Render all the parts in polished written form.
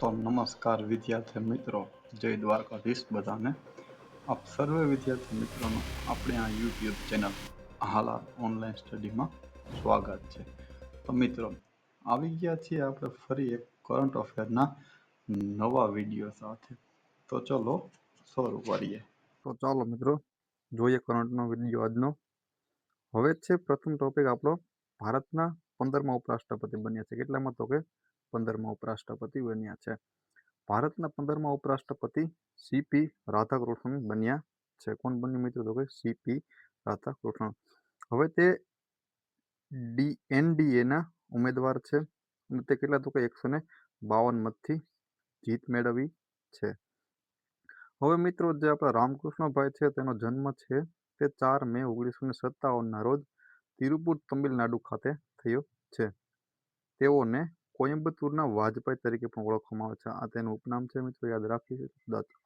તો નમસ્કાર વિદ્યાર્થી મિત્રો, જય દ્વારકાધીશ બધાને. આપ સર્વે વિદ્યાર્થી મિત્રોનું આપણે આ યુટ્યુબ ચેનલ હાલાલ ઓનલાઈન સ્ટડીમાં સ્વાગત છે. તો મિત્રો, આવી ગયા છીએ આપણે ફરી એક કરંટ અફેરના નવા વિડીયો સાથે. તો ચલો શરૂ કરીએ. તો ચાલો મિત્રો, જોઈએ કરંટનો વિડીયો આજનો. હવે છે પ્રથમ ટોપિક આપણો, ભારતના 15મા ઉપરાષ્ટ્રપતિ બન્યા છે. કેટલામાં? તો કે 15મા ઉપરાષ્ટ્રપતિ બન્યા છે. ભારતના 15મા ઉપરાષ્ટ્રપતિ સીપી રાધાકૃષ્ણન બન્યા છે. કોણ બન્યું મિત્રો? તો કે સીપી રાધાકૃષ્ણન. હવે તે એનડીએના ઉમેદવાર છે અને તે કેટલા? તો કે 152 મતથી જીત મેળવી છે. હવે મિત્રો, જે આપણા રામકૃષ્ણભાઈ છે તેનો જન્મ છે તે 4 મે 1957ના રોજ તિરુપુર તમિલનાડુ ખાતે થયો છે. તેઓને કોયમ્બતુરના વાજપાઈ તરીકે પણ ઓળખવામાં આવે છે. આ તેનું ઉપનામ છે મિત્રો, યાદ રાખી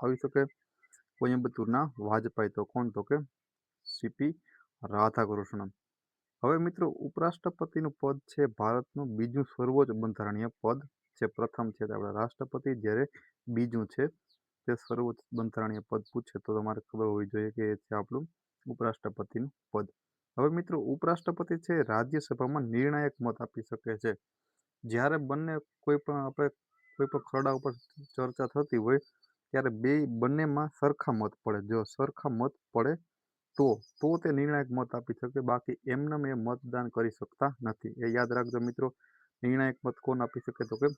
આવી શકે. કોયમ્બતુરના વાજપાઈ. તો કોણ? તો કે સીપી રાધાકૃષ્ણન. હવે મિત્રો, ઉપરાષ્ટ્રપતિનું પદ છે ભારતનું બીજું સર્વોચ્ચ બંધારણીય પદ છે. પ્રથમ છે તે આપણા રાષ્ટ્રપતિ, જ્યારે બીજું છે તે સર્વોચ્ચ બંધારણીય પદ પૂછે તો તમારે ખબર હોવી જોઈએ કે એ છે આપણું ઉપરાષ્ટ્રપતિનું પદ. હવે મિત્રો, ઉપરાષ્ટ્રપતિ છે રાજ્યસભામાં નિર્ણાયક મત આપી શકે છે. જ્યારે કોઈ પણ ખરડા ઉપર ચર્ચા થતી હોય ત્યારે બંનેમાં સરખા મત પડે. જો સરખા મત પડે તો તે નિર્ણાયક મત આપી શકે, બાકી એમનેમ એ મતદાન કરી શકતા નથી. એ યાદ રાખજો મિત્રો. નિર્ણાયક મત કોણ આપી શકે? તો કે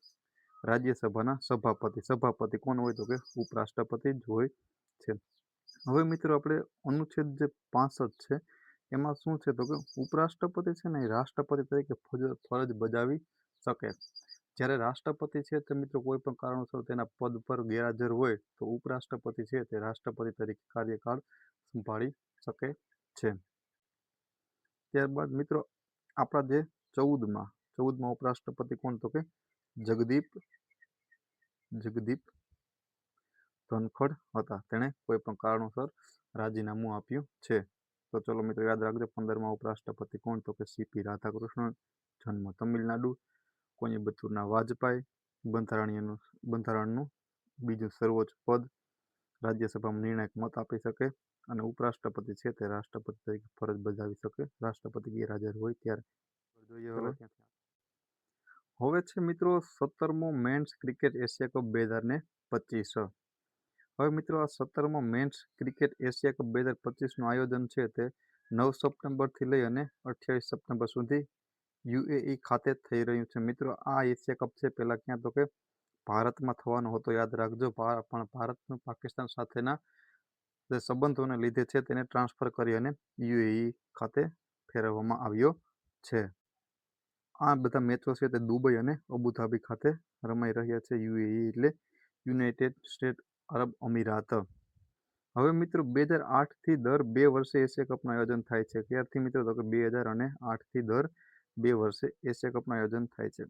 રાજ્યસભાના સભાપતિ. સભાપતિ કોણ હોય? તો કે ઉપરાષ્ટ્રપતિ જ હોય છે. હવે મિત્રો, આપણે અનુચ્છેદ જે 65 છે એમાં શું છે? તો કે ઉપરાષ્ટ્રપતિ છે ને એ રાષ્ટ્રપતિ તરીકે ફરજ બજાવી શકે. જ્યારે રાષ્ટ્રપતિ છે તે મિત્રો કોઈ પણ કારણોસર તેના પદ પર ગેરહાજર હોય તો ઉપરાષ્ટ્રપતિ છે તે રાષ્ટ્રપતિ તરીકે કાર્યકાળ સંભાળી શકે છે. ત્યારબાદ મિત્રો, આપણા જે 14મા ઉપરાષ્ટ્રપતિ કોણ? તો કે જગદીપ ધનખડ હતા. તેણે કોઈ પણ કારણોસર રાજીનામું આપ્યું છે. તો ચલો મિત્રો, યાદ રાખજો. 15મા ઉપરાષ્ટ્રપતિ કોણ? તો કે સીપી રાધાકૃષ્ણન. જન્મ તમિલનાડુ. કોયમ્બતુરના વાજપાઈ. બંધારણનું બીજું સર્વોચ્ચ પદ. રાજ્યસભામાં નિર્ણાયક મત આપી શકે અને ઉપરાષ્ટ્રપતિ છે તે રાષ્ટ્રપતિ તરીકે ફરજ બજાવી શકે, રાષ્ટ્રપતિ ગેરહાજર હોય ત્યારે. હવે છે મિત્રો 17મો મેન્સ ક્રિકેટ એશિયા કપ 2025. હવે મિત્રો, આ 17મો મેન્સ ક્રિકેટ એશિયા કપ 2025નું આયોજન છે તે 9 સપ્ટેમ્બરથી લઈ અને 28 સપ્ટેમ્બર સુધી યુએઈ ખાતે થઈ રહ્યું છે. મિત્રો, આ એશિયા કપ છે પહેલા ક્યાં? તો કે ભારતમાં થવાનો હતો. યાદ રાખજો. પણ ભારતનું પાકિસ્તાન સાથેના જે સંબંધોને લીધે છે તેને ટ્રાન્સફર કરી અને યુએઈ ખાતે ફેરવવામાં આવ્યો છે. આ બધા મેચો છે તે દુબઈ અને અબુધાબી ખાતે રમાઈ રહ્યા છે. યુએઈ એટલે યુનાઇટેડ સ્ટેટ અરબ અમીરાત. હવે મિત્રો, 2008થી દર 2 વર્ષે એશિયા કપનું આયોજન થાય છે. ક્યારથી મિત્રો? તો કે 2008થી દર 2 વર્ષે એશિયા કપનું આયોજન થાય છે.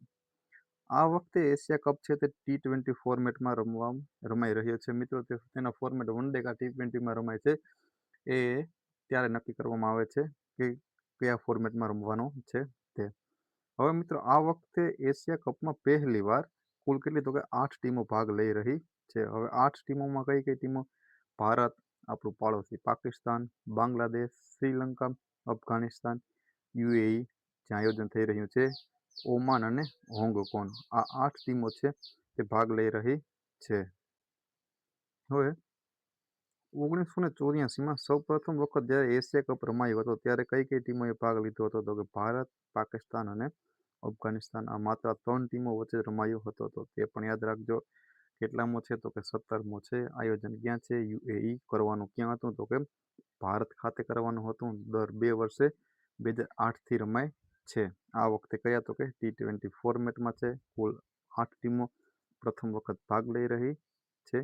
આ વખતે એશિયા કપ છે તે T20 ફોર્મેટમાં રમાઈ રહ્યો છે. મિત્રો, તેના ફોર્મેટ વન ડે કા T20માં રમાય છે એ ત્યારે નક્કી કરવામાં આવે છે કે કયા ફોર્મેટમાં રમવાનો છે તે. હવે મિત્રો, આ વખતે એશિયા કપમાં પહેલી વાર કુલ કેટલી? તો કે 8 ટીમો ભાગ લઈ રહી છે. હવે 8 ટીમોમાં કઈ કઈ ટીમો? ભારત, આપણું પાડોશી પાકિસ્તાન, બાંગ્લાદેશ, શ્રીલંકા, અફઘાનિસ્તાન, યુએઈ જ્યાં આયોજન થઈ રહ્યું છે, ઓમાન અને હોંગકોંગ. આ 8 ટીમો છે તે ભાગ લઈ રહી છે. હવે 1984માં સૌ પ્રથમ વખત જ્યારે એશિયા કપ રમાયો હતો ત્યારે કઈ કઈ ટીમોએ ભાગ લીધો હતો? તો કે ભારત, પાકિસ્તાન અને અફઘાનિસ્તાન. આ માત્ર 3 ટીમો વચ્ચે રમાયો હતો. તો તે પણ યાદ રાખજો. કેટલામો છે? તો કે 17મો છે. આયોજન ક્યાં છે? યુએઈ. કરવાનું ક્યાં હતું? તો કે ભારત ખાતે કરવાનું હતું. દર 2 વર્ષે 2008થી રમાય છે. આ વખતે કયા? તો કે T20 ફોર્મેટમાં છે. કુલ 8 ટીમો પ્રથમ વખત ભાગ લઈ રહી છે.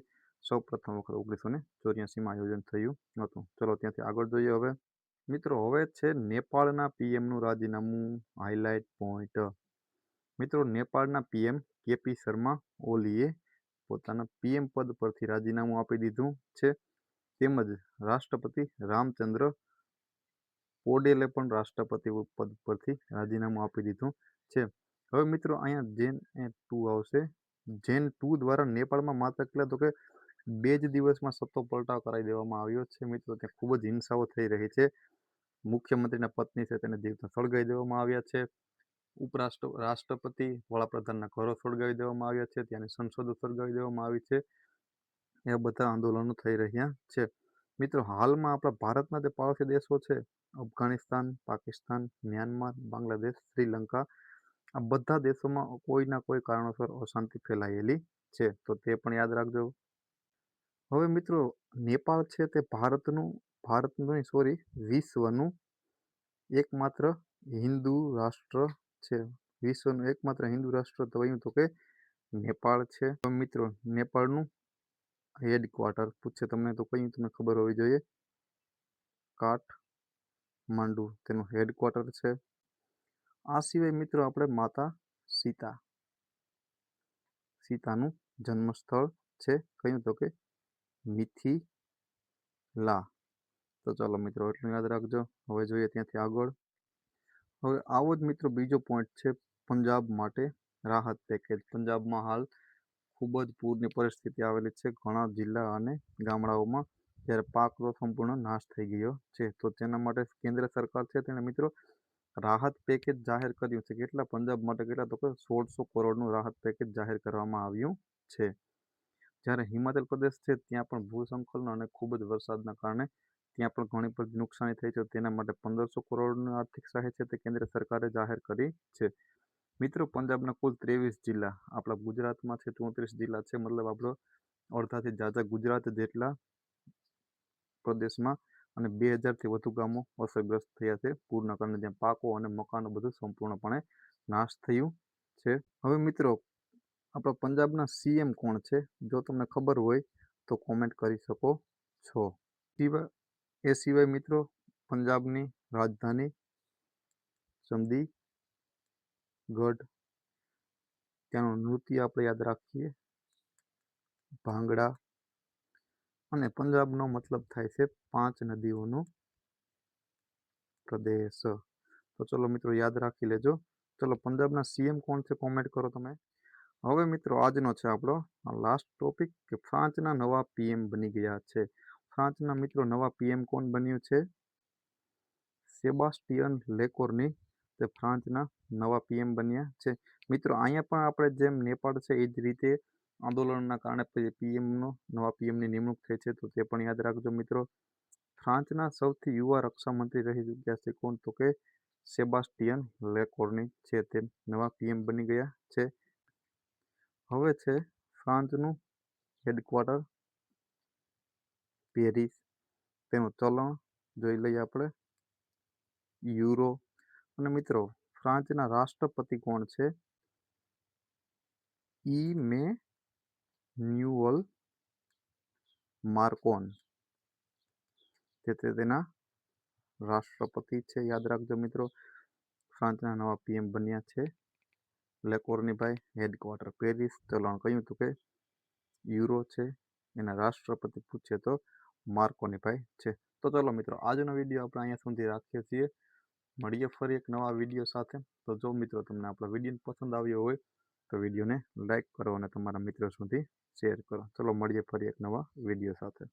સૌ પ્રથમ વખત 1984માં આયોજન થયું હતું. ચલો ત્યાંથી આગળ જોઈએ. હવે મિત્રો, હવે છે નેપાળના પીએમનું રાજીનામું. Highlight point. મિત્રો, નેપાળના પીએમ કેપી શર્મા ઓલીએ પોતાના પીએમ પદ પરથી રાજીનામું આપી દીધું છે. તેમજ રાષ્ટ્રપતિ રામચંદ્ર પોડેલે પણ રાષ્ટ્રપતિ પદ પરથી રાજીનામું આપી દીધું છે. હવે મિત્રો, અહીંયા JN2 આવશે. જેન 2 દ્વારા નેપાળમાં માત્ર કેટલા તો કે 2 જ દિવસમાં સત્તો પલટાવ કરાવી દેવામાં આવ્યો છે મિત્રો. ત્યાં ખૂબ જ હિંસાઓ થઈ રહી છે. મુખ્યમંત્રીના પત્ની છે તેને જીવતા સળગાવી દેવામાં આવ્યા છે. રાષ્ટ્રપતિ, વડાપ્રધાનના ઘરો સળગાવી દેવામાં આવ્યા છે. ત્યાંની સંસદો સળગાવી દેવામાં આવી છે. એ બધા આંદોલનો થઈ રહ્યા છે. મિત્રો હાલમાં આપણા ભારતના જે પાડોશી દેશો છે, અફઘાનિસ્તાન, પાકિસ્તાન, મ્યાનમાર, બાંગ્લાદેશ, શ્રીલંકા, આ બધા દેશોમાં કોઈના કોઈ કારણોસર અશાંતિ ફેલાયેલી છે. તો તે પણ યાદ રાખજો. હવે મિત્રો નેપાળ છે તે ભારતનું નહીં, સોરી, વિશ્વનું એકમાત્ર હિન્દુ રાષ્ટ્ર છે. વિશ્વનું એકમાત્ર હિન્દુ રાષ્ટ્ર તો કયું તો કે નેપાળ છે. તો મિત્રો નેપાળનું હેડક્વાર્ટર પૂછે તમને તો કયું તમને ખબર હોવી જોઈએ. કાઠમાંડુ તેનું હેડક્વાર્ટર છે. આ સિવાય મિત્રો આપણે માતા સીતાનું જન્મસ્થળ છે કયું તો કે મિથિલા. તો ચાલો મિત્રો એટલું યાદ રાખજો. હવે જોઈએ ત્યાંથી આગળ. હવે આવો જ મિત્રો બીજો પોઈન્ટ છે પંજાબ માટે રાહત પેકેજ. પંજાબમાં હાલ ખૂબ જ પૂરની પરિસ્થિતિ આવેલી છે ઘણા જિલ્લા અને ગામડાઓમાં, જ્યારે પાકનો સંપૂર્ણ નાશ થઈ ગયો છે. તો તેના માટે કેન્દ્ર સરકાર છે તેણે મિત્રો રાહત પેકેજ જાહેર કર્યું છે. કેટલા પંજાબ માટે કેટલા તો કે 1600 કરોડનું રાહત પેકેજ જાહેર કરવામાં આવ્યું છે. જ્યારે હિમાચલ પ્રદેશ છે ત્યાં પણ ભૂસ્ખલન અને ખૂબ જ વરસાદના કારણે ત્યાં પણ ઘણી બધી નુકસાની થઈ છે. તેના માટે 1500 કરોડની આર્થિક સહાય છે તે કેન્દ્ર સરકારે જાહેર કરી છે. મિત્રો પંજાબના કુલ 23 જિલ્લા, આપણા ગુજરાતમાં છે 34 જિલ્લા છે, મતલબ આપણો અડધાથી ઝાઝા ગુજરાત જેટલા પ્રદેશમાં, અને 2000થી વધુ ગામો અસરગ્રસ્ત થયા છે પૂરના કારણે, જ્યાં પાકો અને મકાનો બધું સંપૂર્ણપણે નાશ થયું છે. હવે મિત્રો આપણા પંજાબના સીએમ કોણ છે? જો તમને ખબર હોય તો કોમેન્ટ કરી શકો છો. એ સિવાય મિત્રો પંજાબની રાજધાની ચંદીગઢ, ત્યાંનું નૃત્ય આપણે યાદ રાખીએ ભાંગડા, અને પંજાબનો મતલબ થાય છે 5 નદીઓનો પ્રદેશ. તો ચલો મિત્રો યાદ રાખી લેજો. ચલો પંજાબના સીએમ કોણ છે કોમેન્ટ કરો તમે. હવે મિત્રો આજનો છે આપણો લાસ્ટ ટોપિક કે ફ્રાન્સના નવા પીએમ બની ગયા છે. ફ્રાન્સના મિત્રો નવા પીએમ કોણ બન્યું છે? સેબાસ્ટિયન લેકોર્ની તે ફ્રાન્સના નવા પીએમ બન્યા છે. મિત્રો અહીંયા પણ આપણે જેમ નેપાળ છે એ જ રીતે આંદોલનના કારણે નવા પીએમની નિમણૂક થઈ છે. તો તે પણ યાદ રાખજો મિત્રો. ફ્રાન્સના સૌથી યુવા રક્ષામંત્રી રહી ચૂક્યા છે કોણ તો કે સેબાસ્ટિયન લેકોર્ની છે તે નવા પીએમ બની ગયા છે. હવે છે ફ્રાન્સનું હેડક્વાર્ટર પેરિસ. તેનું ચલણ જોઈ લઈએ આપણે યુરો. અને મિત્રો ફ્રાન્સના રાષ્ટ્રપતિ કોણ છે? ઇમેન્યુઅલ માર્કોન તે તેના રાષ્ટ્રપતિ છે. યાદ રાખજો મિત્રો. ફ્રાન્સના નવા પીએમ બન્યા છે લેકોર્ની ભાઈ. હેડક્વાર્ટર પેરિસ, ચલણ કયું તો કે યુરો છે. એના રાષ્ટ્રપતિ પૂછે તો માર્કોની ભાઈ છે. તો ચલો મિત્રો આજનો વિડીયો આપણે અહીંયા સુધી રાખીએ છીએ. મળીએ ફરી એક નવા વિડીયો સાથે. તો જો મિત્રો તમને આપણો વિડીયો પસંદ આવ્યો હોય તો વિડીયોને લાઈક કરો અને તમારા મિત્રો સુધી શેર કરો. ચલો મળીએ ફરી એક નવા વિડીયો સાથે.